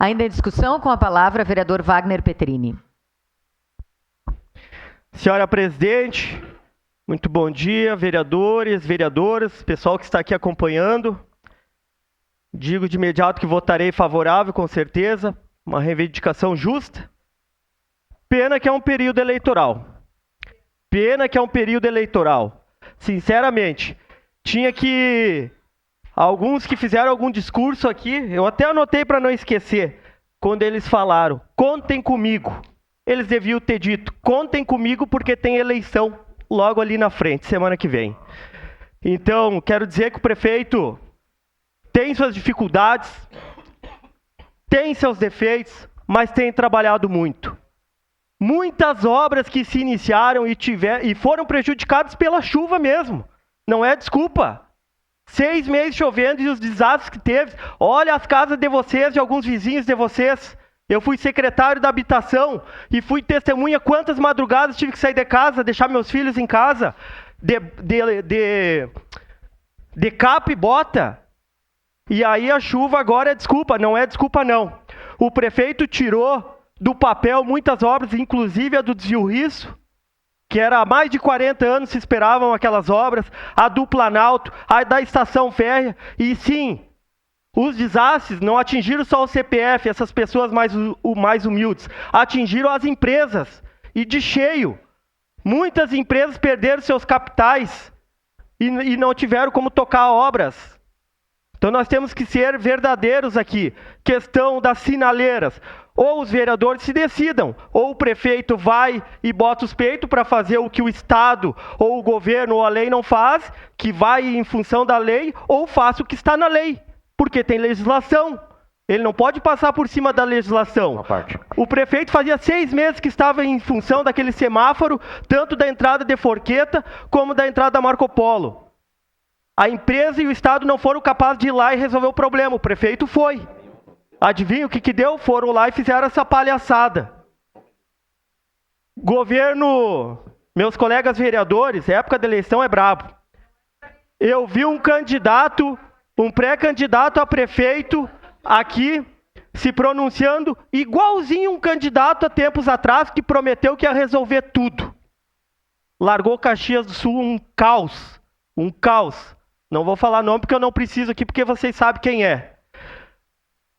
Ainda em discussão, com a palavra, vereador Wagner Petrini. Senhora presidente, muito bom dia, vereadores, vereadoras, pessoal que está aqui acompanhando. Digo de imediato que votarei favorável, com certeza, uma reivindicação justa. Pena que é um período eleitoral. Pena que é um período eleitoral. Sinceramente, tinha que... Alguns que fizeram algum discurso aqui, eu até anotei para não esquecer, quando eles falaram, contem comigo. Eles deviam ter dito, contem comigo porque tem eleição logo ali na frente, semana que vem. Então, quero dizer que o prefeito tem suas dificuldades, tem seus defeitos, mas tem trabalhado muito. Muitas obras que se iniciaram e foram prejudicadas pela chuva mesmo. Não é desculpa. 6 meses chovendo e os desastres que teve. Olha as casas de vocês, de alguns vizinhos de vocês. Eu fui secretário da habitação e fui testemunha quantas madrugadas tive que sair de casa, deixar meus filhos em casa, de capa e bota. E aí a chuva agora é desculpa, não é desculpa não. O prefeito tirou do papel muitas obras, inclusive a do Desvio Risso, que era há mais de 40 anos se esperavam aquelas obras, a do Planalto, a da Estação Férrea, e sim, os desastres não atingiram só o CPF, essas pessoas mais humildes, atingiram as empresas, e de cheio. Muitas empresas perderam seus capitais e não tiveram como tocar obras. Então nós temos que ser verdadeiros aqui. Questão das sinaleiras. Ou os vereadores se decidam, ou o prefeito vai e bota os peitos para fazer o que o Estado, ou o governo, ou a lei não faz, que vai em função da lei, ou faça o que está na lei, porque tem legislação. Ele não pode passar por cima da legislação. O prefeito fazia 6 meses que estava em função daquele semáforo, tanto da entrada de Forqueta, como da entrada da Marco Polo. A empresa e o Estado não foram capazes de ir lá e resolver o problema, o prefeito foi. Adivinha o que deu? Foram lá e fizeram essa palhaçada. Governo, meus colegas vereadores, época da eleição é brabo. Eu vi um candidato, um pré-candidato a prefeito aqui, se pronunciando igualzinho um candidato há tempos atrás que prometeu que ia resolver tudo. Largou Caxias do Sul um caos. Um caos. Não vou falar nome porque eu não preciso aqui, porque vocês sabem quem é.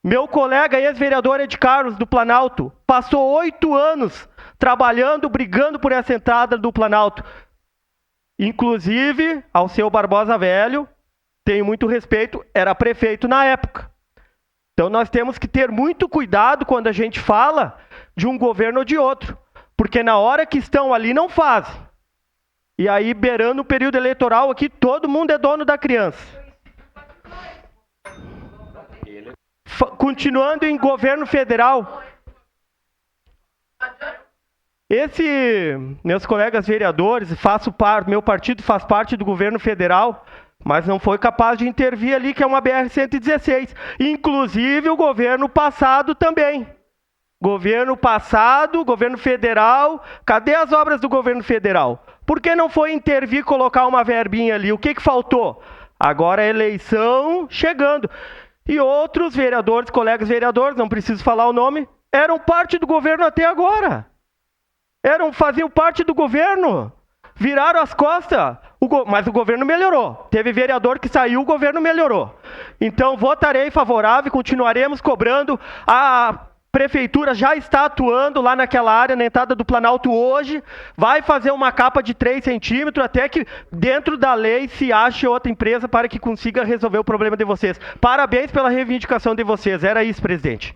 Meu colega ex-vereador Ed Carlos, do Planalto, passou 8 anos trabalhando, brigando por essa entrada do Planalto. Inclusive, ao seu Barbosa Velho, tenho muito respeito, era prefeito na época. Então nós temos que ter muito cuidado quando a gente fala de um governo ou de outro, porque na hora que estão ali não fazem. E aí, beirando o período eleitoral aqui, todo mundo é dono da criança. Continuando em governo federal, meus colegas vereadores, meu partido faz parte do governo federal, mas não foi capaz de intervir ali, que é uma BR-116. Inclusive o governo passado também. Governo passado, governo federal, cadê as obras do governo federal? Por que não foi intervir, colocar uma verbinha ali? O que faltou? Agora a eleição chegando. E outros vereadores, colegas vereadores, não preciso falar o nome, eram parte do governo até agora. Faziam parte do governo. Viraram as costas. Mas o governo melhorou. Teve vereador que saiu, o governo melhorou. Então votarei favorável, continuaremos cobrando. A prefeitura já está atuando lá naquela área, na entrada do Planalto hoje. Vai fazer uma capa de 3 centímetros, até que dentro da lei se ache outra empresa para que consiga resolver o problema de vocês. Parabéns pela reivindicação de vocês. Era isso, presidente.